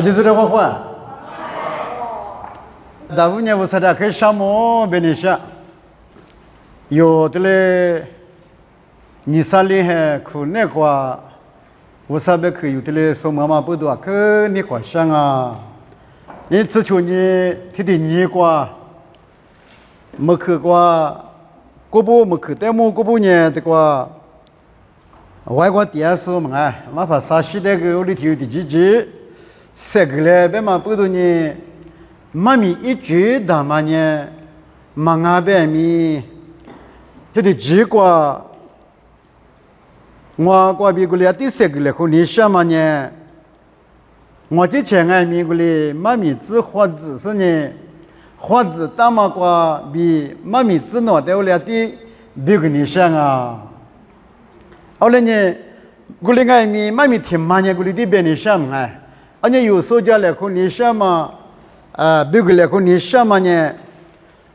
就是这个话。大五年我参加开项目别你想，有的嘞，你三年还可那个，我三百可有的嘞，说妈妈不多，可你好想啊，你只求你天天你过，没去过，过不没去，但么过不年的过，外国电视嘛哎，哪怕啥时代个我里头有的几集，三个嘞，别嘛不多呢。妈咪一句大妈呢，妈阿伯咪，他的结果，我过比过来第三个来和你想嘛呢，我之前爱咪过来妈咪子花子是呢，花子大妈过比妈咪子脑袋我俩的比个你想啊，后来呢，过来爱咪妈咪听嘛呢过来的别你想哎，而且有时候家来和你想嘛。比如来说，你什么呢？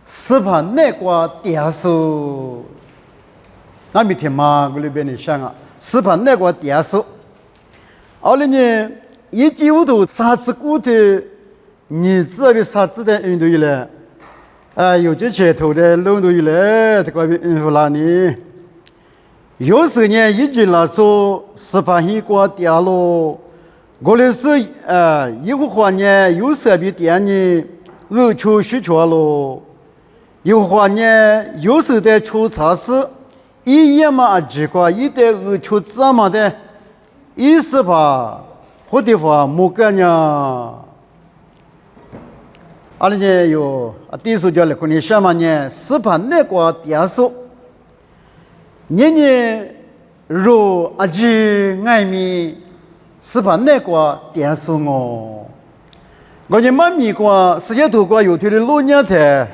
是怕那个电视，那没听嘛？我里边你想啊，是怕那个电视。后来呢，一几五头啥子骨头，你这边啥子的运动员了？有些前头的运动员了，这个边运动哪里？有时呢，一直来做是怕一个电路。我的是一个话呢，有设备店呢，我出需求了；一个话呢，有时在出超市，一夜嘛几个，一代我出这么的，一是吧，或地方没个呢。阿拉呢有第一手叫来可能什么呢？是怕那个电视，年年如阿吉爱米。是把那个电视哦，我们妈咪过世界头过有天的老年台，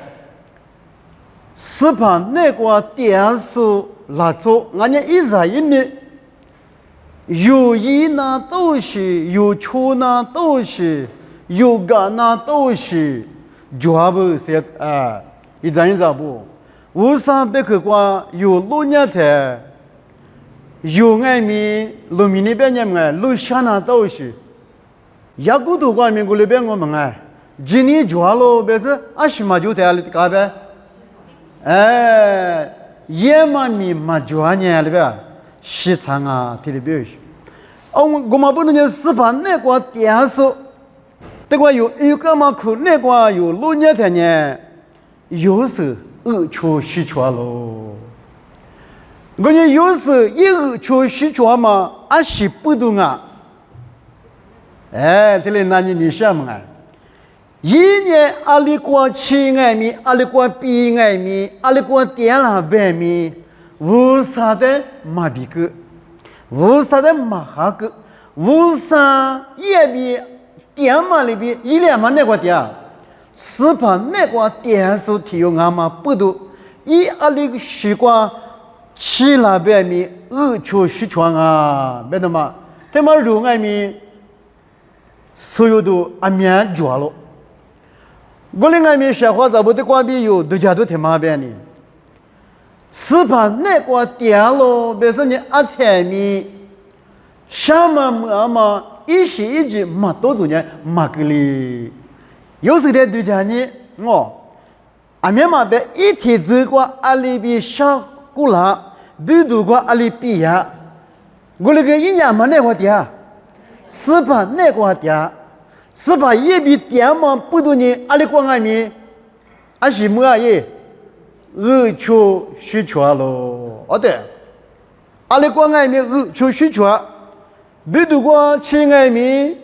是把那个电视拿走，俺家一直一年，有一那东西，有出那东西，有干那东西，全部是一张一张不，为啥别去过有老年台？有爱米农民那边人们路下那东西，雅古土关民国那边我们哎，今年抓了别是20嘛就在里干呗，也嘛米嘛抓呢里边，市场啊这里边去，我们不能讲是把那个电视，这个有个嘛可那个有老年的呢，有时出需求喽。我讲有时一个出需求嘛，还是不懂啊。这里那你想嘛？一年阿里过7爱米，阿里过8爱米，阿里过点了100米，为啥的马比个？为啥的马哈个？为啥也比点嘛里边一两嘛那个点？是怕那个点数体育俺嘛不懂，一阿里习惯。7了100米，出需求啊，别的嘛，他妈肉爱米，所有都阿面抓了。我的爱米小伙子不得关闭有，大家都挺麻烦的。是怕那个点了，别说你阿天米，什么么一时一句嘛多少年嘛个哩，有时的大家呢，阿面嘛别一天走过阿里边上。过了，比如过阿里比亚，我那个一年嘛那个点，是把那个点，是把一笔点嘛不多呢，阿里光爱米，阿是么啊耶，出需求喽，对，阿里光爱米出需求，比如过7爱米，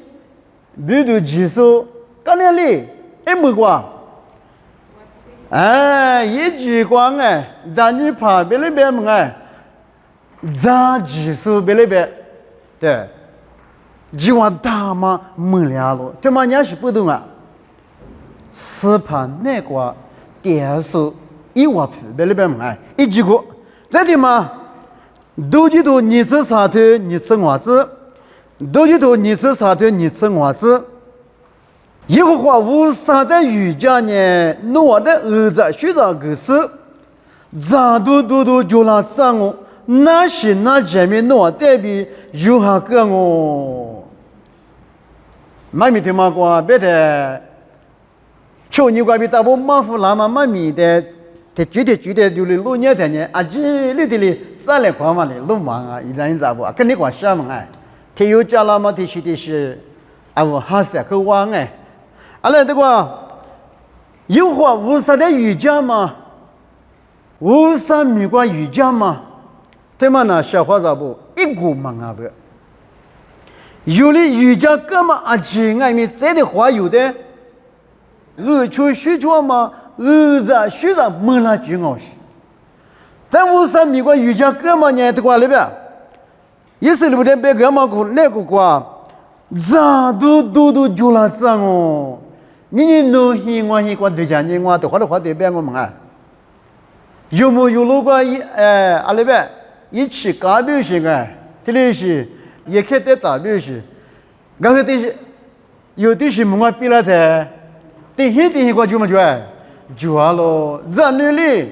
比如技术，干那里，没过。一句光但你怕别那边么咋技术别那边，对，几万大嘛没了了，这嘛人是不懂啊，是怕那个电视一瓦皮别那边么一句个，再的嘛，都记住你吃啥头你吃啥子，都记住你吃啥头你吃啥子。一个话无啥的瑜伽呢，我的儿子学着个是，咋都就那上哦，那是那前面我代表有哈个哦，妈咪对妈讲，别的，求你关闭大部马夫拉妈咪的，的具体就是路年的呢，啊，这里的咱来看嘛哩，路忙啊，一张咋不？跟你讲什么哎？他有家了嘛？的是，啊，我还是去玩哎，啊来这个。有话无啥的瑜伽吗？无啥没关瑜伽吗？对吗？那小伙子不一股忙啊不？有的瑜伽干嘛啊？这外面这的话有的，去学着嘛，学着没那句东西。在无啥没关瑜伽干嘛呢？这个里边，也是里边别干嘛个那个瓜，咋都就了这哦。你弄我对家你我都花对别我们啊，有没有路过阿里边一起搞表现啊？这里是也看得大表现，刚才的有的是我比了的，电过就么就了，咱那里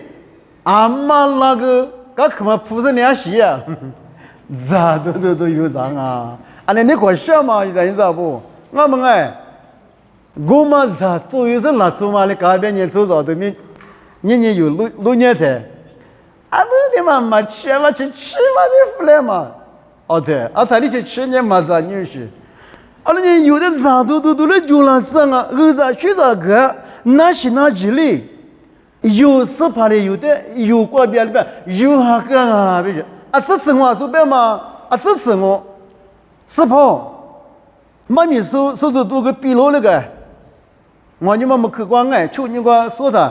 阿妈那个可么不是两西啊，咋都有啥啊？阿你看什么？你知道不？我们哎。我们咋做有时拿出嘛的改变你做着对面，你有路年的，啊不的嘛嘛吃嘛的回来嘛，哦对，啊他里去吃你嘛咋你是，啊你有的咋都来就了上啊，咋学咋个，那是哪几里，有是怕的有的有过边里边有哈个啊，别说啊这次我说别嘛，啊这次我是跑，妈咪手多个比罗那个。我你们没去过哎，求你个说他，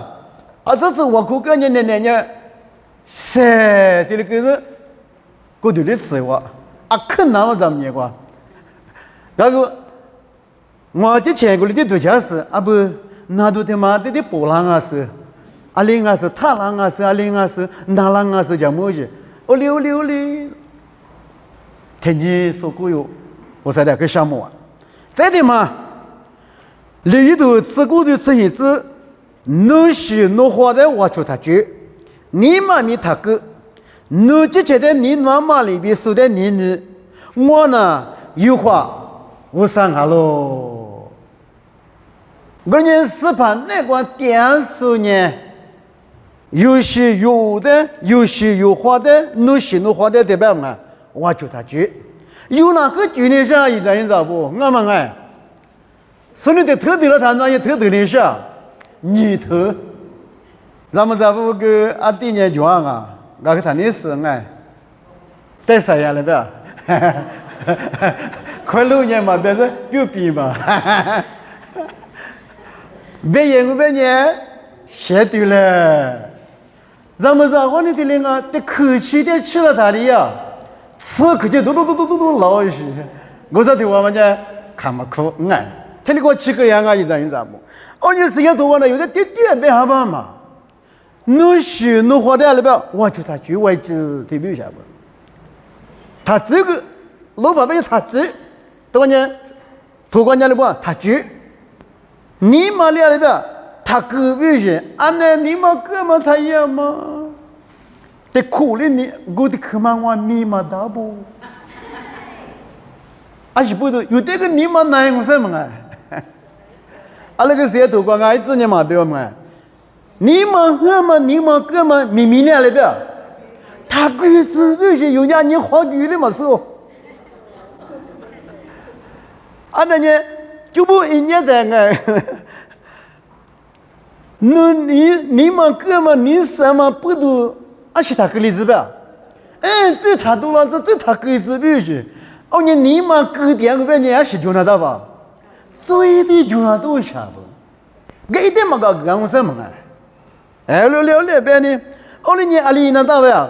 啊，这次我估计年，谁的那个是，过头的吃我，啊，可难我怎么过？然后我就前过来的度假是，啊不，那都他妈的波浪啊是，啊另啊是塔浪啊是，啊另啊是那浪啊是叫么子？我溜哩，听你说过哟，我在那个项目啊，再的嘛。里头吃过的吃一次，侬许侬花在我出他去，你妈咪他个，侬就觉得你妈妈里边说的你，我呢有话我上下喽。我人是怕那个电视呢，有些有的，有些有花的，侬许侬花的对吧嘛？我出他去，有哪个距离上一张照不？我们哎。所以的特对了，他那也特对了下，你特，咱们这不个阿弟呢讲啊，那个他那是哎，带啥样了呗？快乐年嘛，别是有比嘛，别人别呢，写对了，咱们这我那的那个得客气的吃了他的呀，吃客气都老些，我说的我们呢看嘛苦哎。他那个几个样啊，一张不？哦，你时间多了，有的点没好办嘛。侬学侬花的了不？我就他就位置特别下不？他这个老板们他这，多年托管家了不？他就你妈了不？他隔壁人，俺那你妈哥们他一样吗？得苦了你，我的可嘛我你妈大不？还是不都有这个你妈难我什么啊？啊，那个谁头光啊，一直你嘛别我们，你们哥们，你们哥们，明明了了不？他鬼子那些有家你花剧的嘛是哦。啊，那呢就不一年在哎，那你们哥们，你什么不都？啊，是他个例子吧？哎，这他多了，这他鬼子必须。哦，你们哥点个别你也是就那到吧？最低就那都下不，给一点嘛个干什么啊？哎，了别呢？哦，你阿里那到吧？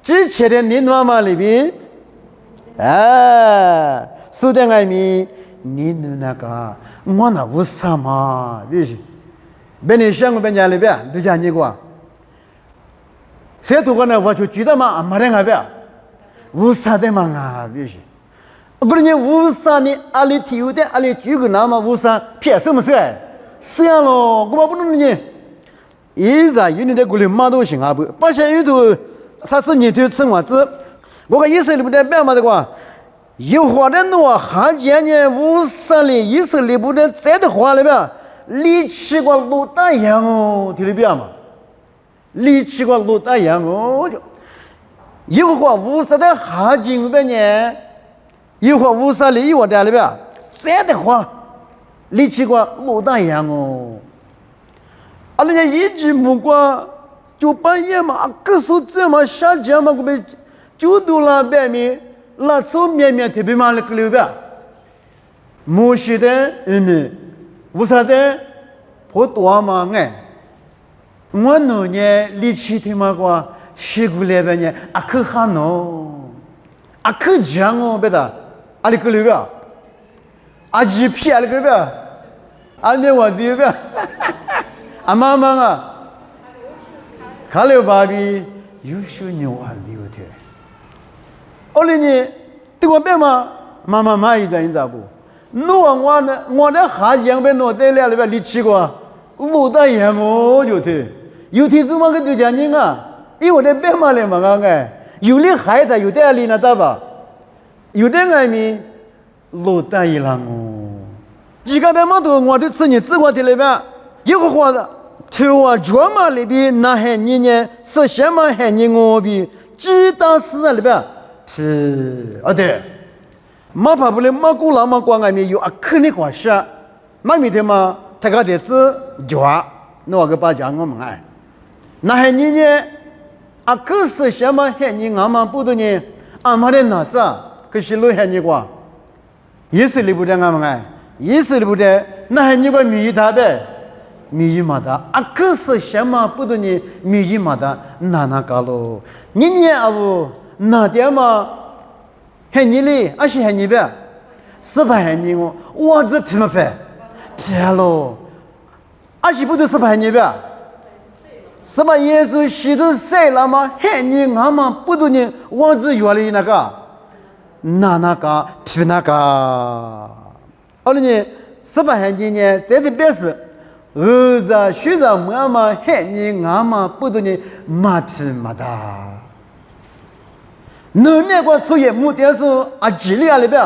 之前的你妈妈里边，哎，说的爱咪，你那个我那无啥嘛，必须，别你想过别家里边都讲你过，谁都可能我就觉得嘛，没得那边，无啥的嘛啊，必须。不是你无啥呢？阿里体育的阿里举个那么无啥，骗什么事？是样咯，我不能呢。一直有你的鼓励马都行啊不？把现有头啥子你都生娃子，我看意思里面的办嘛的话，有话的诺哈见呢50里以色列部的在的话里边，离奇过路大洋哦，听里边嘛，离奇过路大洋哦就，有话50的哈见边呢，有话50里我在里边，在的话，离奇过路大洋哦，啊，人家一直目光就半夜嘛，可是这么下降嘛，我们就都那边面。那从面面特别嘛那个里边，摩西的为啥的不多嘛哎？我那年力气他妈个西古那边呢，啊可哈喏，啊可强哦，别的，啊那个里边，啊一批啊那个里边，啊那我这边，啊妈妈啊，看了爸比有时候牛啊有的。后来呢，对我别嘛，妈妈妈一阵咋不？我的下江边弄在那里边离奇过，路大洋哦就的，有天子嘛个对讲人啊，因为我的别嘛来嘛个，有的孩子有的里那大吧，有的外面路大一浪哦，几个别嘛都我的子女自我的里边，有个话的，头啊专嘛里边那还你呢，是什么还你我比，几大事里边。是啊对，马怕不了马古拉马光外面有啊肯定关系，马面的嘛，他个的子抓，那个把讲我们哎，那还你呢？啊可是什么还你俺们不多呢？俺们的哪子？可是路还你过，也是里不得俺们哎，也是里不得，那还你个米他呗，米嘛的啊可是什么不多呢？米嘛的那搞喽，你呢啊不？那点嘛，喊你嘞，还是喊你呗？是不喊你我？我这皮么烦？天喽，还是不都是不喊你呗？是吧？耶稣洗头晒了吗？喊你俺们不都呢？我这原来那个，那个皮那个，后来呢，是不喊你呢？在这边是，儿子学着妈妈喊你俺们不都呢？马皮马达。那个作业目的是啊，纪律啊里边，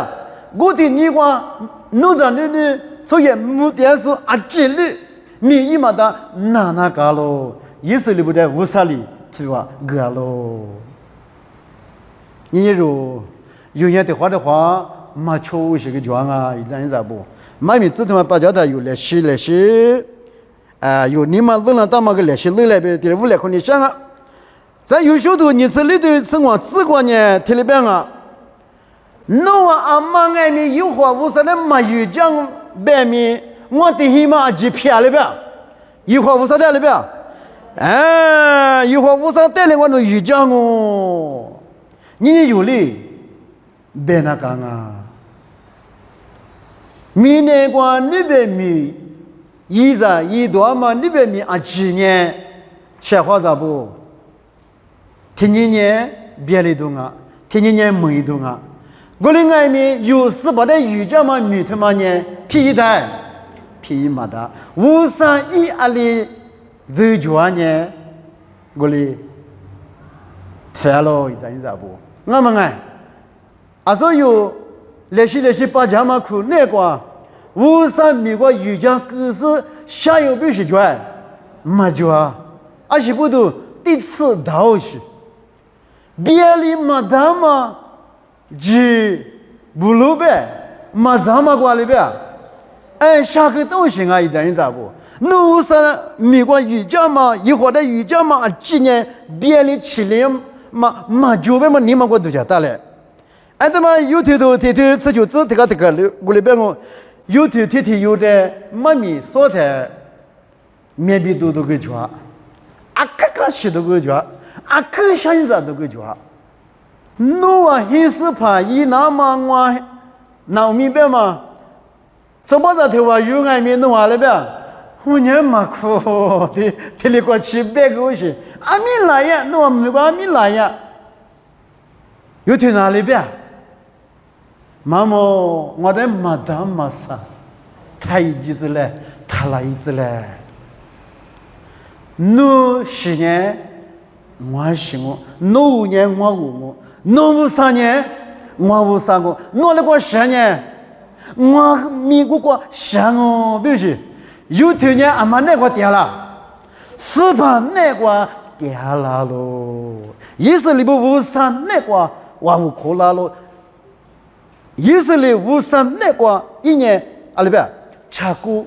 我的你话，弄着你作业目的是啊，纪律，你一嘛的那个喽，意思里不得50里，是吧？个喽，你如有人的话，嘛确实个状啊，一张不，买米子他妈把家的有来些，有你们路上到嘛个来些路来边的屋来看你想啊。在有时候你是里头生活自过呢，听里边啊，那我阿妈外面有话无啥的没有讲外面，我的起码几片里边，有话无啥在里边，有话无啥带来我都有讲哦，你有哩，别那讲啊，明年过那边米，一多嘛那边米啊几年，小伙子不？天年别的东啊，天年没东啊。我的外面有时把的语讲嘛，女他妈呢，皮带，皮嘛的，51阿里走脚呢，我的拆了一张不？我们哎，啊所有那些把家嘛苦那个，53米个语讲可是下游必须转，没转，而且不都第次到去。别里嘛他嘛，只不路呗，嘛咱们过里边，下个东西啊，一点人咋不？弄啥美国语讲嘛，一会儿的语讲嘛，今年别里起来嘛就别嘛你们过都叫打嘞，他妈有头吃就吃这个，我里边我有头有的妈咪说的，面皮都给抓，啊个西都给抓。啊，可想咋都个抓，侬啊还是怕伊那么我那明白吗？怎么着头发有外面弄下来呗？我娘嘛苦的，天里过去别个去，阿米来呀，侬啊没个阿米来呀，有天哪里边？妈妈，我的妈当妈啥？他一直来，他来一直来，侬10年。我行我，弄5年我5我，弄53年我无啥个，我那个啥呢？我米个啥哦，比如说，有天呢，俺们那个掉了，是吧？那个掉了喽，意思里不无啥那个我无可了喽，意思里无啥那个一年啊里边查过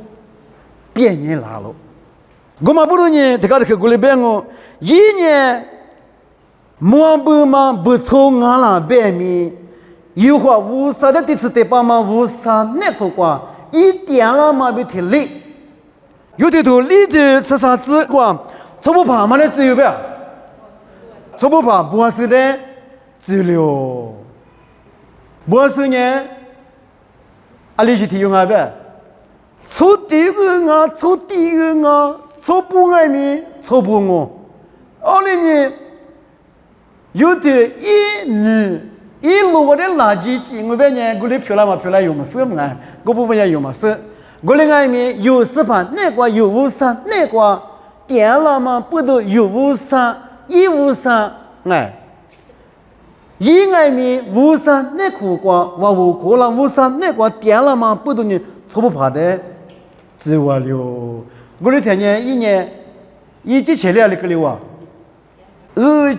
变年了喽。我们不如呢，这个里边哦，一年莫不嘛不从俺那边面。有话无啥的第次得把嘛无啥那个话一点了嘛别提力，有的头力的吃啥子话，从不怕嘛的自由呗，从不怕不是的自由，不是呢，啊你去提用啊呗，错第个啊，错第个啊，错不爱你，错不我，后来呢，有的一女。一路我的垃圾进我边呢，我的漂亮嘛漂亮有么事嘛？我不也有么事？我的外面有什么那个有无啥那个点了嘛？不都有无啥一无啥哎？一外面无啥那苦瓜，我无过了无啥那个点了嘛？不都呢？错不怕的，自我了。我的天呢，一年一几千两的个了啊！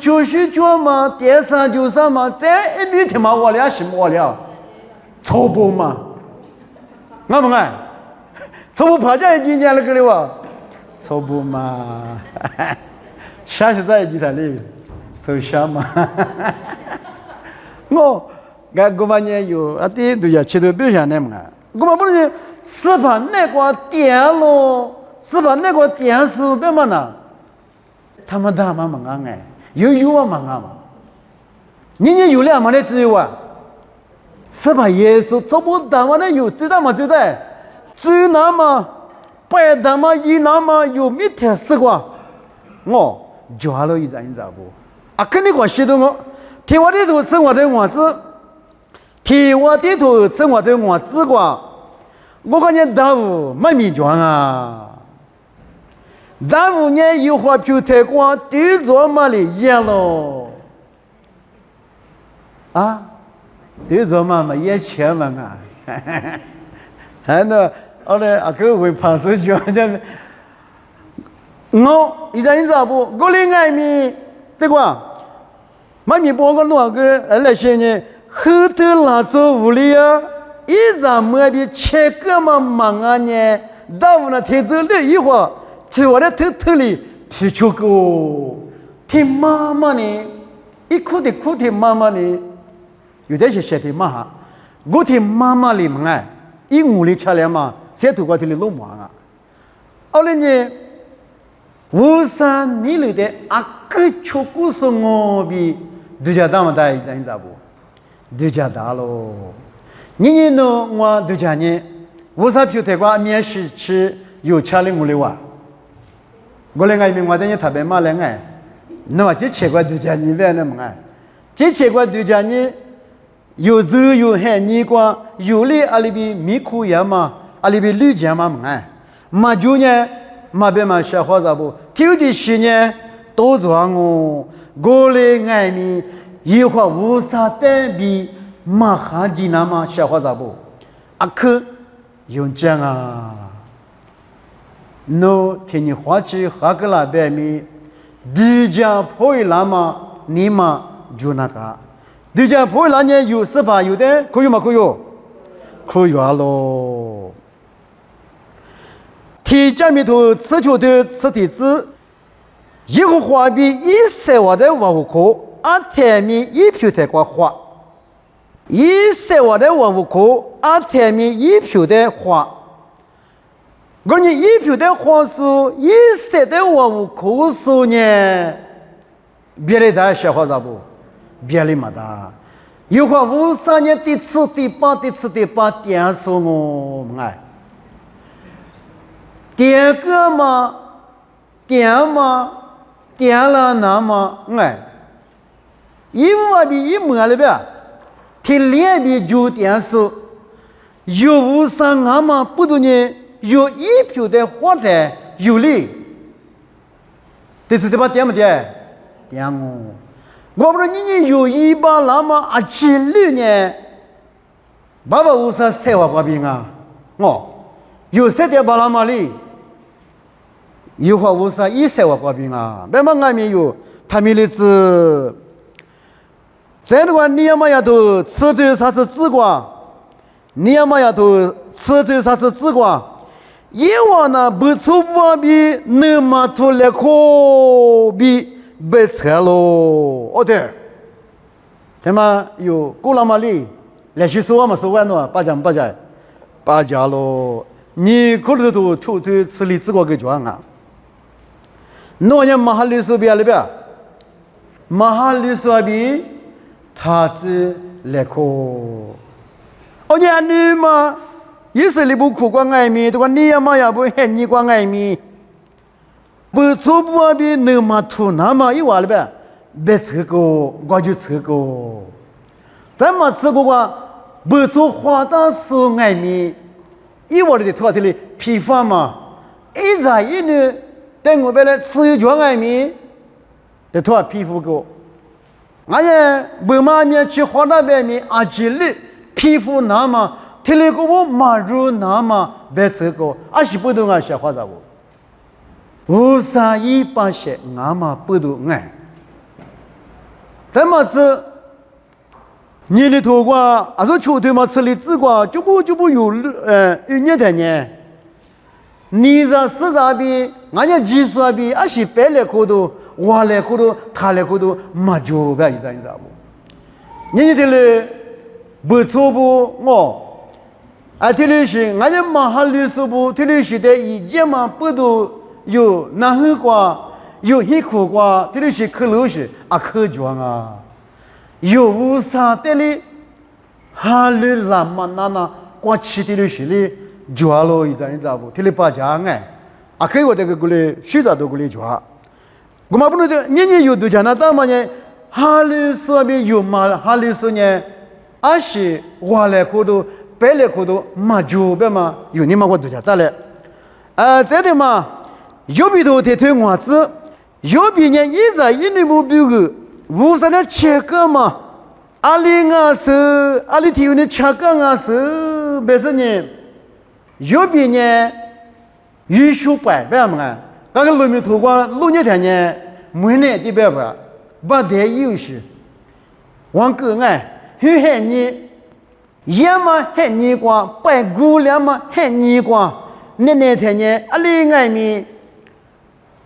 就是叫嘛，电商就是嘛，这一笔天嘛，我俩是我俩，错不嘛？俺不爱，错不怕这一年那个了哇，错不嘛？啥是在一台里，做啥嘛？我们也有啊，对都要吃到表现的嘛。我们不是是把那个电咯，是把那个电视干嘛呢？他们大妈忙哎，有啊忙啊嘛，你有两嘛的自由啊，是吧？耶稣做不大嘛的有，知道吗？知道？知道吗？白大嘛一那嘛有没天使过？我抓了一张一张不？啊，跟你讲许多我，听我的头吃我的我子，听我的头吃我的我子过，我感觉大夫没米装啊。大夫呢有话就太光对着嘛的演咯，啊，对着嘛也钱嘛啊，还那后来啊个会怕死就这，我一张一张不，我的爱米对吧？买米包个多个那些呢，后头拿走屋里啊，一张买比切个嘛忙啊呢，大夫呢提走了一会儿。在我的头里皮球狗，听妈妈呢，一哭的哭听妈妈呢，有点些听妈哈，我听妈妈里面哎，一屋里吃了嘛，谁头瓜听里老忙啊，后来呢，无三你里的啊个球故事我比都家大么大一张咋不？都家大喽，你呢我都家呢，无啥皮头瓜面试吃有吃的屋里哇。我来爱民我等于特别嘛来爱，那么这切过都讲你别那么爱，这切过都讲你有肉有海你光有哩阿里比米苦呀嘛，阿里比绿酱嘛么爱，嘛就呢嘛别嘛小伙子不，有的是呢都装我，我来爱民一会无啥等比嘛哈吉那嘛小伙子不，阿克用讲啊。no 听你话去哈个那边咪，地家破一拉嘛，你嘛就那个，地家破一拉呢有是吧？有的可以吗？可以，可以啊喽。提家里头吃球的吃的子，一个花比一十万的万户口，阿天米一票的瓜花，10万的万户口，阿天米一票的花。我你一票的话术，10的万户口数呢，别的大小伙子不，别的没大。有话53年第7、第8、第7、第8点数我哎，点个嘛，点嘛，点了那么哎，一万比一毛了呗，提2比9点数，有53俺嘛不多呢。有一票的花的有利，第4第8点不点？点我，我不知道你有一把那么16年，爸爸无啥生活过病啊，有7点把那么里，有话无啥一生活过病啊，别么俺们有，他们的子，这段你要么要都吃着啥子紫瓜，你要么要都吃着啥子紫瓜。以往呢，不出外比那么多来可比被拆喽。对，他妈有过了嘛哩，来去说嘛说完了，八家喽。你可能都出去吃里吃过个庄啊。那年马哈里苏比亚里边，马哈里苏比他只来可，你嘛。以色列不苦光爱米，这个你也嘛也不恨你光爱米，不错不啊比那么土那么一话了呗，别吃过我就吃过，怎么吃过话不错花大手爱米，一话的土里批发嘛，一在一呢，等我本来吃一卷爱米，的土批发过，俺也不嘛面去花大白米啊，几日批发那么。听了个我马路那么别吃过，是不懂小话咋不？无啥一般些，俺嘛不懂爱。怎么吃？你的头瓜，说秋天嘛吃的紫瓜，就不有热的呢。你这是啥比？俺家技术比，是白来口头，我来口头，他来口头，嘛就别一咋不？你听了不错不？听的是，俺家马哈里苏布，听的是的以前嘛不都有南黑瓜，有黑苦瓜，听的是可乐是可庄啊，有乌沙的哩，哈里拉嘛那瓜吃的是哩，抓了一咋不？听的把家可以我这个过来，谁咋都过来抓，我嘛不能这年有都讲那大嘛呢，哈里苏边有嘛，哈里苏呢，是我来过都。白来口头嘛就别嘛，有你嘛我都晓得了。这的嘛，有比头的推我子，有比呢一在一年目标个，无啥的切个嘛，阿里是阿里体育的切个是，别是呢，有比呢，优秀白白嘛，那个农民头光农业田呢，每年的白白，不得优秀，往个很恨你。也嘛恨你光，白姑娘嘛恨你光，那天呢，阿里爱米，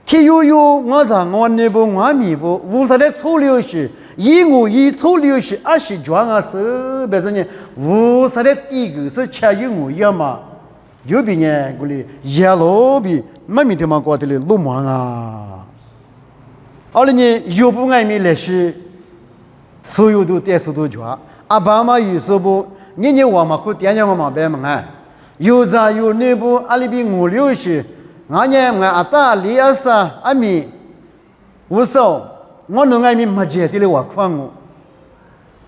天悠我上我那不我米不，无啥的粗流是，一粗流是是装是，别是呢，无啥的第个是吃我也嘛，有比呢，过来也老比，没明天嘛过的嘞路忙啊，后来呢，有不爱米来是，所有都电视都抓，阿爸妈有时不。你我嘛可点我嘛别嘛有啥有那部阿里比我留是，俺呢阿大里阿萨阿米，无少我能爱米没接的了我看我，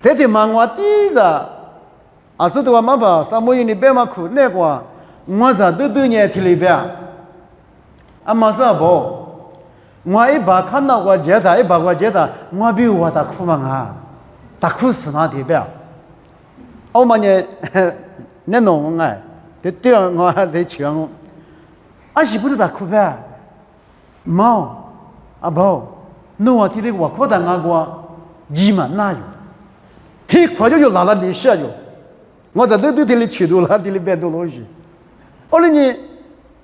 这地嘛我第一个，是的话嘛吧，啥么样的别嘛苦那个，我咋都呢提里边，马上不，我一把看到我觉得一把我觉得我比我大苦嘛大苦死那地边。嘛呢，那农对我在抢，是不是打苦呗？毛不，那我听的我扩大我，你们哪有？嘿，快就拉了你下就，我在都听里取多了，听里别多东西。后来呢，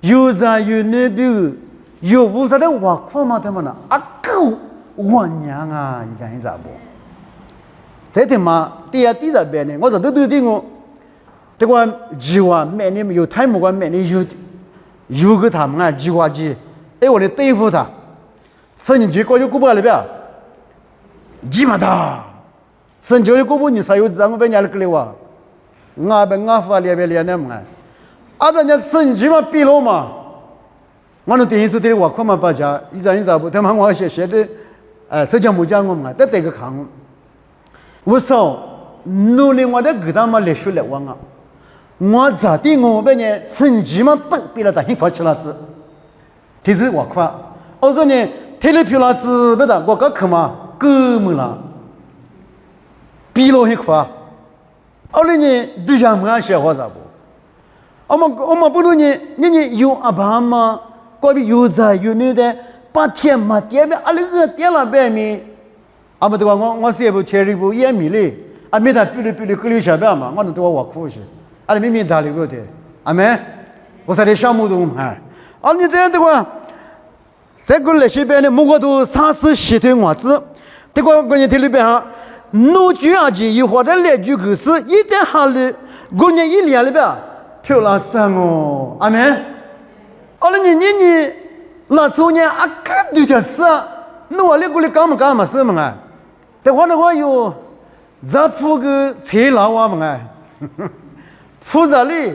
有啥有那边有无啥的我扩嘛他们呢？够我娘啊！一咋不？这天嘛，第在边呢，我说都听我，这个计划每年有太木关每年有个他们计划机，我的对付他，生意结果就过不了边，几嘛大，生意过不你啥有咱们别家里个了哇，我被我发里边那么人家生意嘛比了嘛，我那第一次对我看嘛把家，一咋不，他妈我写的，社交木匠我们得个看。我说，努力我的给他们来学来玩我咋的我们呢？成绩嘛都比了他很快起来子，这是我快。我说呢，体力疲劳子不的，我个课嘛够么了。比罗很快。奥利呢，都想么小伙子不？我们不如呢，你有阿爸妈，过比有在有那的，8天嘛，第二遍阿那个点了白米，阿们对吧？我是不吃一部1米嘞，阿没他比哩个溜下边嘛，我那对我苦些，阿你没打理过的，阿没，我说的项目中嘛，阿你这样的话，在个那些边呢，我都3次洗腿我子，这个关键这里边哈。奴居阿姐有或者来句可是一点好了，过年1年里边漂亮生哦，阿妹，阿拉你那昨年阿个都叫吃，那我那过来干嘛事嘛？แต่ว่า那有咱铺个菜老话嘛？铺啥哩？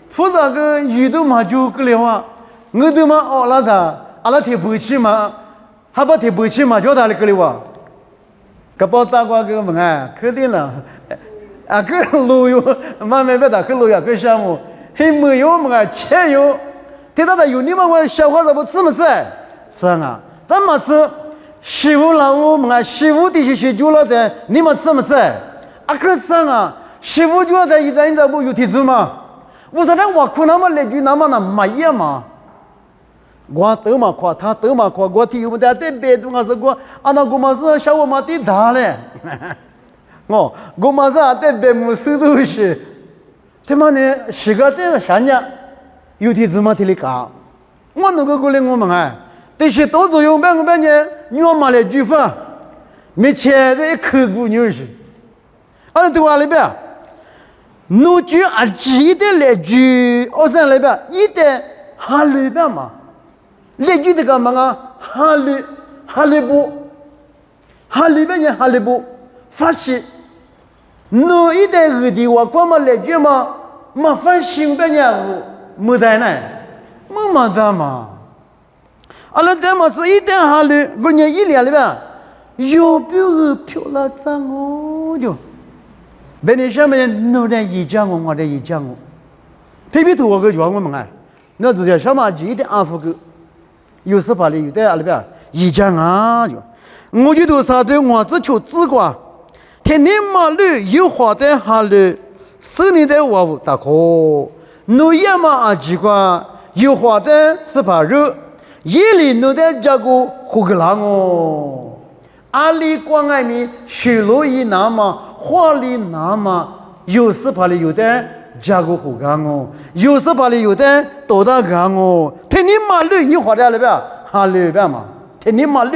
铺啥个鱼都嘛就个了哇？我都嘛哦那啥，阿拉提不起嘛，还不提不起嘛，叫他哩个了哇？个包大瓜个么啊？肯定了，啊个路哟，慢慢别打个路呀，个项目，还没有么啊？钱有，听到的有你们我小伙子不吃么吃？是啊，咱们吃媳妇老屋么啊？媳妇的是住了的，你们吃么吃？啊个是啊，媳妇住的一直不有提子吗？我说那我可那么来句那么那没呀嘛？我都嘛夸他都嘛夸我提有的对别的我说我啊那我嘛是小我嘛对他嘞，我嘛是对别么事都是，他妈呢是个对啥呢？有提子嘛提里搞，我那个过来我们哎，但是到处有半年我买来句饭，没钱的刻骨牛是，啊对话里边，奴居啊记得来句，我上里边一点哈里边嘛。来句这个嘛啊，哈里布，发起，侬一代二的我光嘛来句嘛，嘛发新的呢，没得呢，没得嘛，阿拉这嘛是一代哈里，过年1年里边，有比如漂亮脏哦就，别你下面侬在一讲我在一讲我，皮图我个讲我们哎，那直接小马鸡一点安抚个。有时把里有的那边一讲啊，就我就都啥的，我只求自挂，天天马路有花的哈路，4年的娃娃大可，农业嘛啊奇怪，有花的是把肉，夜里农的这个胡个浪哦，阿里关爱米水路一拿嘛，花里拿嘛，有时把里有的。加个胡干哦，有时把里有的多大干哦，天天马路一花的那边，哈那边嘛，天天马路，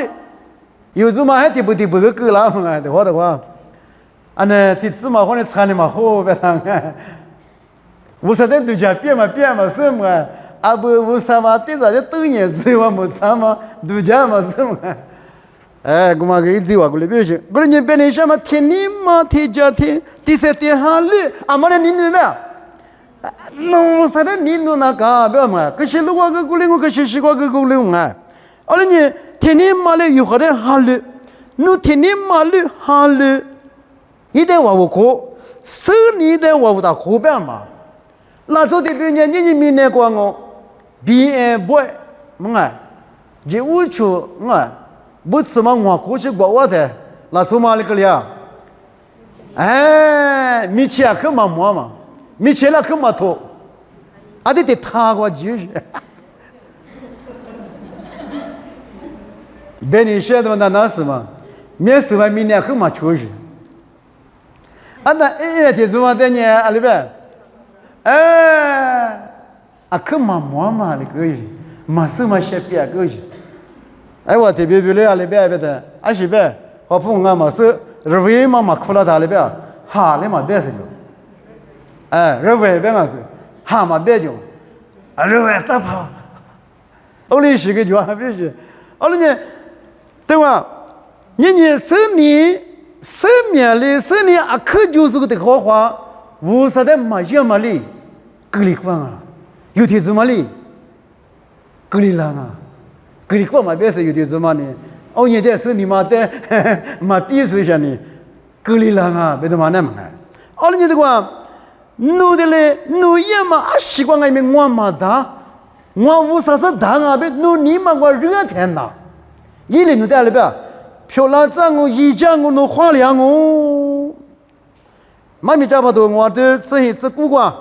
有时嘛还提不个狗啦嘛，的话，啊呢，提芝麻或者菜的嘛好别上啊，我说的都叫变嘛什么啊不我啥嘛，对啥就多年子我没啥嘛，都叫嘛什么。哎，我嘛个一直话过来表示，过来你别人想嘛，天天嘛天家天，第三天哈路，啊么的你那边。侬啥的你侬那个不要嘛？可是如果个过来我可是习惯个过来啊，阿拉呢天天马路有好的哈路，侬天天马路哈路，一代娃娃苦，4年的娃娃大苦边嘛。那时候的别人你明年过我，别不么啊？就我说我不吃嘛我过去过我的，那时候嘛那个了，哎，米奇啊可嘛么嘛。没钱了，可没头，还得他过就是。别你晓得那是嘛？面试完明年可没出去。啊那天什么的呢？啊里边，哎，啊可没嘛那个，没什么些别个去。哎我特别了里边的，啊是别，我碰俺没事，认为嘛苦了他里边，哈里嘛别是个。哎，认为别个是，蛤蟆别叫，啊认为大跑，我哩是个叫还别是，我哩呢，对吧？你10年啊，可就是个的好话，50的没什么哩，格里光啊，有点什么哩，格里浪啊，格里光嘛别是有点什么呢？哦，你的10年嘛的，嘛必须些呢，格里浪啊，别的嘛那么哎，我哩的话。奴的嘞，奴也嘛啊习惯外面我嘛打，我无啥是打啊，别奴你嘛我热天呐，一年奴在那边，漂亮脏我一家我弄花凉我，妈咪家不多，我的生意只顾过。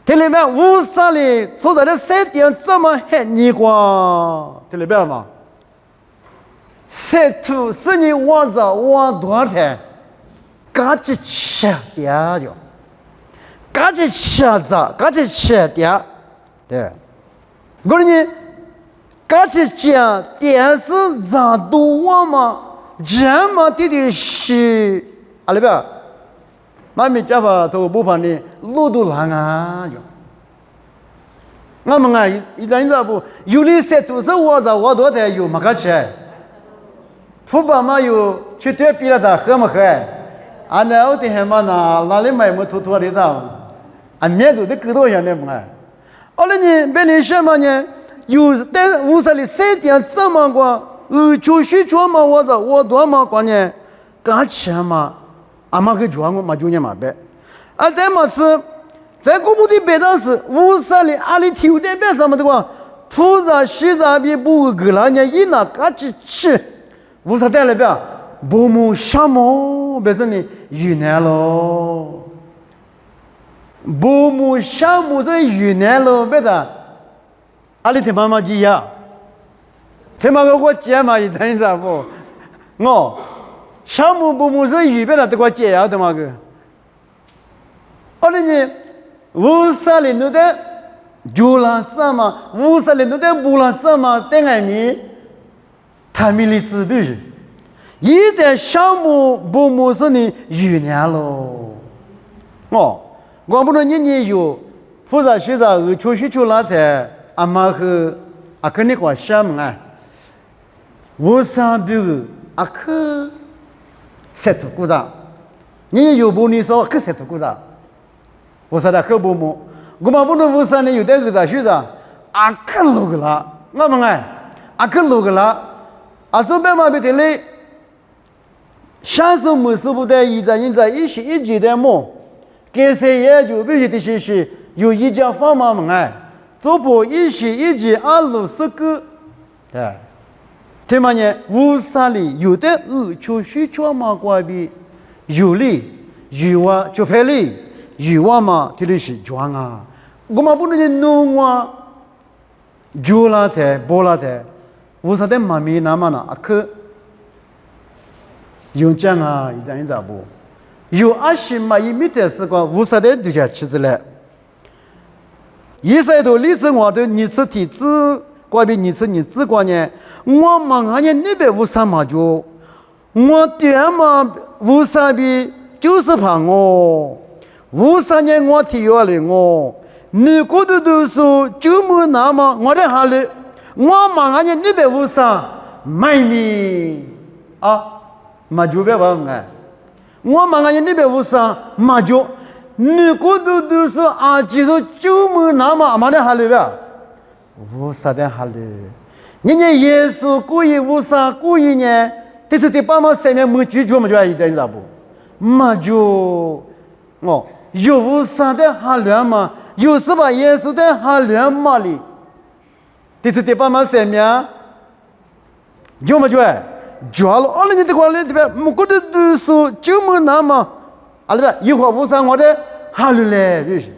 听里面乌萨里坐在这3点这么黑你光，听里面吗？晒土是你往着往多天，赶紧吃点就，赶紧吃着，赶紧吃点，对。我说你赶紧讲电视上都我嘛，这么的是，啊里边，妈咪家吧都不怕你路都烂啊就。我们啊，一阵子不有的晒土是我着我多天有没个吃。父爸妈有去对比了他喝没喝？啊，那我的还嘛哪里买么拖的到？啊，面子的更多样的嘛。后来呢，别人什么呢？有在屋子里3点这么过，就是做嘛我着我多嘛过呢，干钱嘛，阿妈去做我嘛就呢嘛呗。啊，在么是，在古部的别当时屋子里阿里头的别什么的话，铺着洗着比不个了呢，一拿干起吃。乌萨带来边，父母什么别是你遇难了，父母什么是遇难了别的，阿里听妈妈讲呀，听妈个我讲嘛，一等一下不，我什么父母是遇别的都给我讲呀，听妈个，阿里呢，乌萨里头的就了怎么，乌萨里头的不了怎么等爱你。他们的自闭人，一旦项目不模式呢，遇难了。我不能你有负责学着出去那台阿妈和阿哥那个项目啊，我上边阿克塞土鼓掌，你有不你说克塞土鼓掌，我说的可不么，我们不能我上呢有点个啥学着阿克录个了，我们哎阿克录个了。啊，这边嘛，别的嘞，享受没事不得，人在一时一级的么，给谁也就必须得是有一家房嘛门哎，做不一时一级260个，对，听嘛呢？乌萨里有的就是做嘛关闭，有哩有啊，就拍哩有啊嘛，这里是装啊，我们不能弄啊，做了的，不了的。乌萨的妈咪那么呢？阿克有讲啊，一张一张不？有20嘛一米的时光，乌萨的就叫妻子了。一岁多历史我的你是体质，关于你是你自关呢？我忙下呢那边乌萨嘛就，我爹嘛乌萨比就是怕我，乌萨呢我提下来我，你过的都是就没那么我的哈里。我忙下呢，那边乌萨卖米啊，马就别问哎。我忙下呢，那边乌萨马就，你过都是啊，其实就没那么马的哈里边，乌萨的哈里。人家耶稣故意乌萨故意呢，这是把我身边没拒绝嘛，就一阵子不，马就有乌萨的哈里嘛，有是把耶稣的哈里嘛里。这次得把嘛生命，就么就哎，就了，阿拉你这块里这边，我觉得都是就么那么，阿拉边一会乌上我的哈路嘞，就是，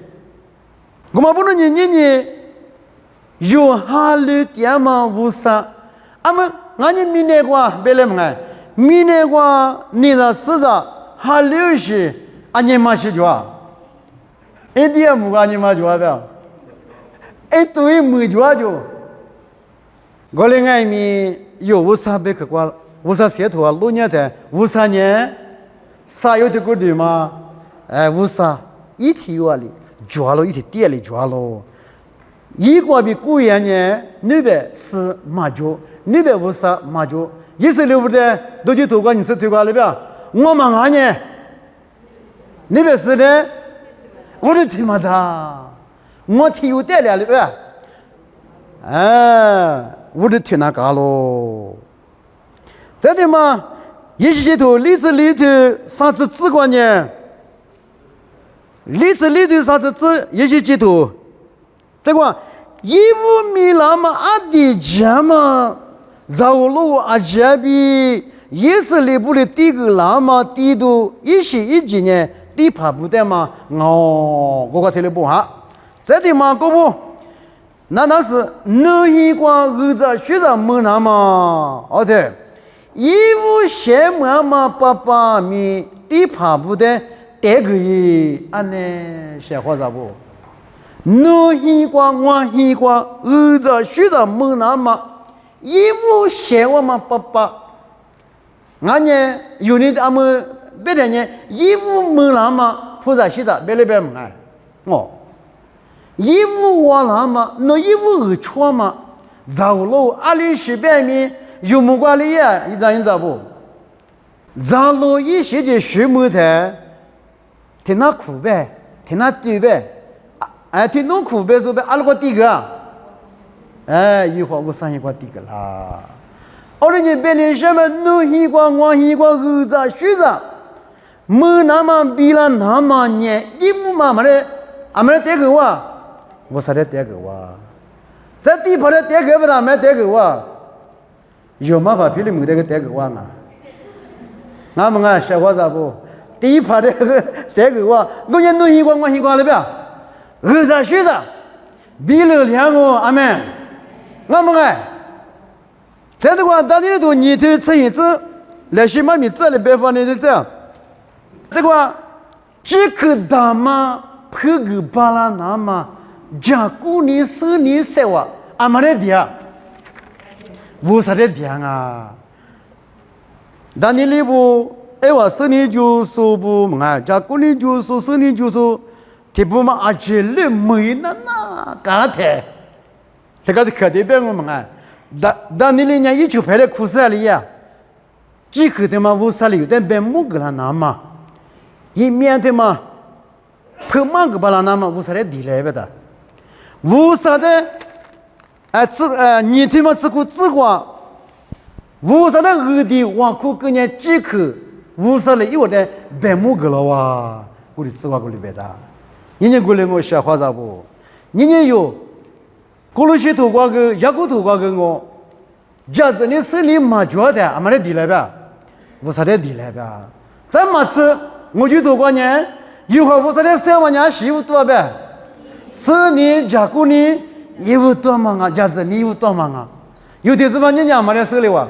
我们不能你有哈路点嘛乌上，阿们俺你明年过别来么哎，明年过你那是着哈路是俺你嘛是做，一点不俺你嘛做的，一对没做就。我的爱米有50百克瓜，50些头啊，6年的50年，啥有的个对吗？哎，50一天有里，抓了一天店里抓了，一个比古元呢，200是马脚，250马脚，意思了不得，都去投过，你是投过了不？我们俺呢，240的，我的天妈的，我天有带来了不？哎。我的天哪，嘎喽！这的嘛，一些头例子里头啥子资管呢？例子里头啥子资一些几头，对吧？15米那么阿的家嘛，绕路阿家比也是里部的第个喇嘛地都一时一几年地爬不得嘛，我个听了不哈，这地嘛个不，那是能一光儿子学着没那么，对，一无闲么嘛爸爸咪地爬不得，这个也安呢，小伙子不，能一光我一光儿子学着没那么，一无闲我嘛爸爸。俺呢，有的俺们别的呢，衣服没那么菩萨洗澡，别的别么哎，衣服我那么，那衣服二穿嘛，走路阿里西边面有木瓜里呀，你知不？走路一些就学木头，听那苦呗，听那低呗，听那苦呗是呗，阿拉个低个，一会儿我上一个低个啦。人家别人什么弄西瓜、往西瓜、儿子、学子，没那么比了那么年，衣服嘛嘛的，俺们带给我啥的带给我，在地旁的带给不他们带给我，有嘛法比你没得个带给我嘛？俺们啊，小伙子不，地旁的带给我也弄西瓜、往西瓜了呗，儿子、学子，比了两个俺们哎。这的话，当年都你头吃一次，来些妈咪这里北方的这样，这个这个大妈拍个巴拉那么，家姑娘生你生我，俺们的爹，无啥的爹啊？当年里不，我生你就说不嘛，家姑娘就说生你就说，这不嘛阿姐来没那干的，这个是可得别我们啊。当你人家一就拍的苦涩里呀，几口的嘛无啥里有点白木个了那嘛，一面的嘛，拍满个巴拉那嘛无啥的地来不的，无啥的，你他妈只顾自光，无啥的二弟往苦跟人家几口，无啥的有的白木个了哇，我的自光过里边的，人家过来我小伙子不，人家有。过了些头瓜个，牙骨头瓜个我，家子你手里没觉的，俺们的地来吧，无啥的地来吧。再没吃，我就头瓜呢，有话无啥的3万年媳妇多呗，手里家骨呢衣服多嘛啊，家子你衣服多嘛啊，有的是把人家没得手里哇，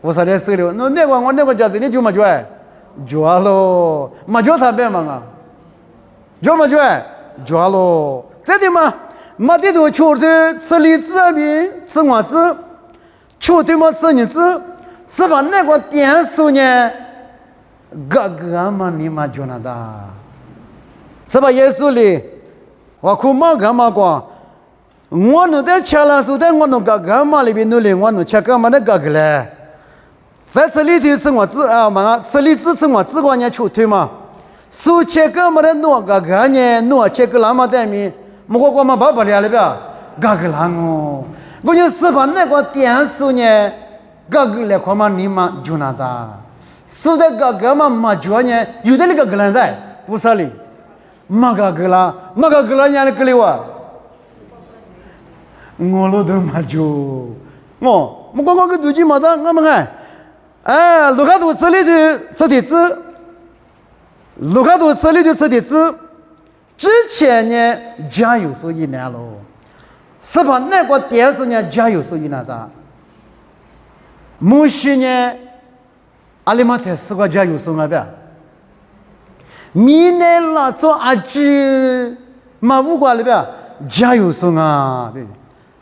无啥的手里，那个我那个家子你就没觉，觉喽，没觉他别嘛啊，觉没觉，觉喽，这的嘛。没得多吃的吃荔枝啊边吃瓜子，吃的嘛吃你子，是把那个电视呢，哥哥嘛你嘛就那的，是吧？耶稣里，我哭嘛干嘛过？我弄的吃了手的，我弄哥哥嘛里边弄的，我弄吃干嘛的哥哥嘞？在吃里头吃瓜子啊嘛，吃荔枝吃瓜子过年吃腿嘛，手吃干嘛的弄哥哥呢？弄吃个那么的米。我嘛爸爸来了吧，嘎个啷哦！我就是把那个电视呢，嘎个来看嘛，你嘛就那的，是的嘎个嘛没觉呢，有的那个个人在，不是哩，没嘎个啦，没嘎个啦，伢的个哩哇，我老都没觉，我刚刚个肚子没得，我们看，卢卡多吃里头吃点子，卢卡多吃里头吃点子。之前呢，家有所以难喽，是吧？那个电视呢，家有所以难的。摩西呢，阿里玛特四个家有所难的。米奈拉做阿吉马五瓜里边家有所啊，对。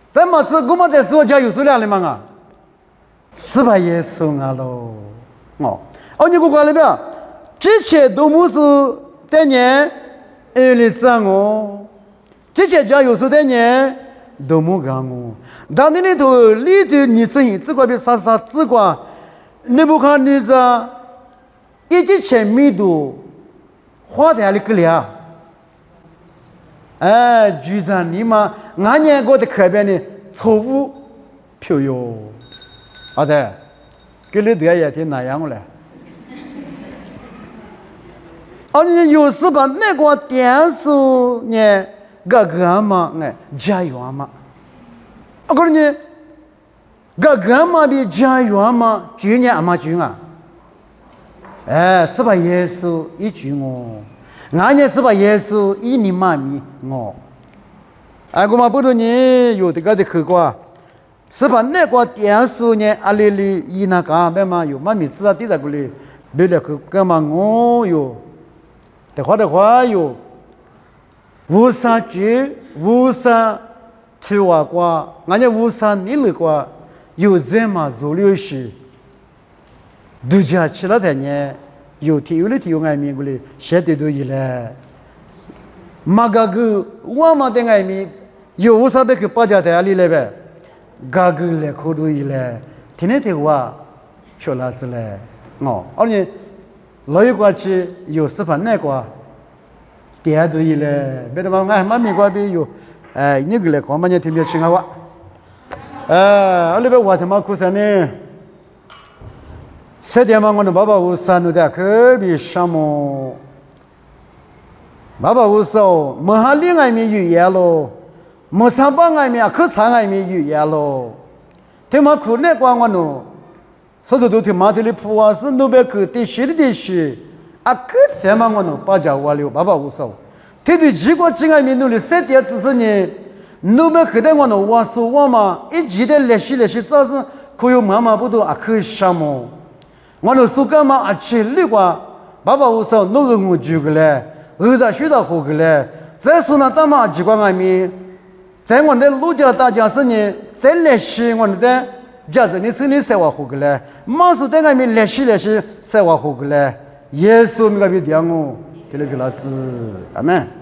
咱们吃我们在四个家有所了里嘛啊，是吧？也所啊喽。你个瓜里边，之前都没是的呢。里长哦，这些家有时的呢都没干哦。当年里头你这个别啥这个，你不看你这1000米多花台里个了，局长你嘛，俺年过的课边呢错误票哟，对，给你得也挺那样嘞。你有时把那个电视呢，个嘛，加油嘛。可是呢，干嘛比家园嘛，去年阿妈军啊，是把耶稣一句我，俺也是把耶稣一你妈咪我，我嘛不懂你有这个的客观，是把那个电视呢，阿里里一那个别嘛有妈咪知道地在过里，别了个干嘛我有，的话有，无啥句无啥吃话瓜，俺也无啥你了瓜。有这么做流事，度假去了的呢，有体有爱民过来，写的都一来。马个我们的爱民，有无啥别去巴家的里来呗？嘎个来口都一来，天天的话说哪子来？而且老一过去有十分那个，第二都一来，别的嘛妈咪过边有，你个来看嘛，你听别听话。里边我他妈苦啥呢？这点嘛，我的爸爸无啥弄的，可别什么。爸爸无少，没哈另外面语言咯，没上班外面可上外面语言咯。他妈苦那关我弄，所以都他妈的普瓦斯那边去的学可他妈我弄把家我了，爸爸无少。他对几个境外面弄的这点只是呢。那边可得我弄我说我嘛，一记得来西，早上可有妈妈不都可什么？我弄说干嘛去那个爸爸我说那个我就个嘞，儿子学到好个嘞。再说呢，他妈几个外面，在我的路家大家是呢，在来西我的家子你心里生活好个嘞，马上在外面来西生活好个嘞。耶稣那个别讲我，给了个老子，阿门。